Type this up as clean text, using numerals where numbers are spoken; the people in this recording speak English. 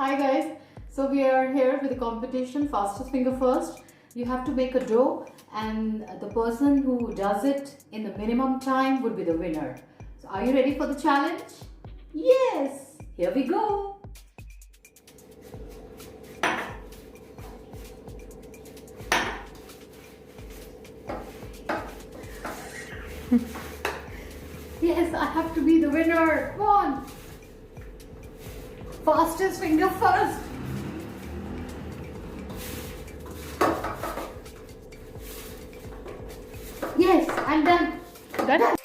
Hi guys, so we are here with a competition, fastest finger first. You have to make a dough and the person who does it in the minimum time would be the winner. So are you ready for the challenge? Yes, here we go. Yes, I have to be the winner. Come on. Fastest finger first. Yes, I'm done. Done?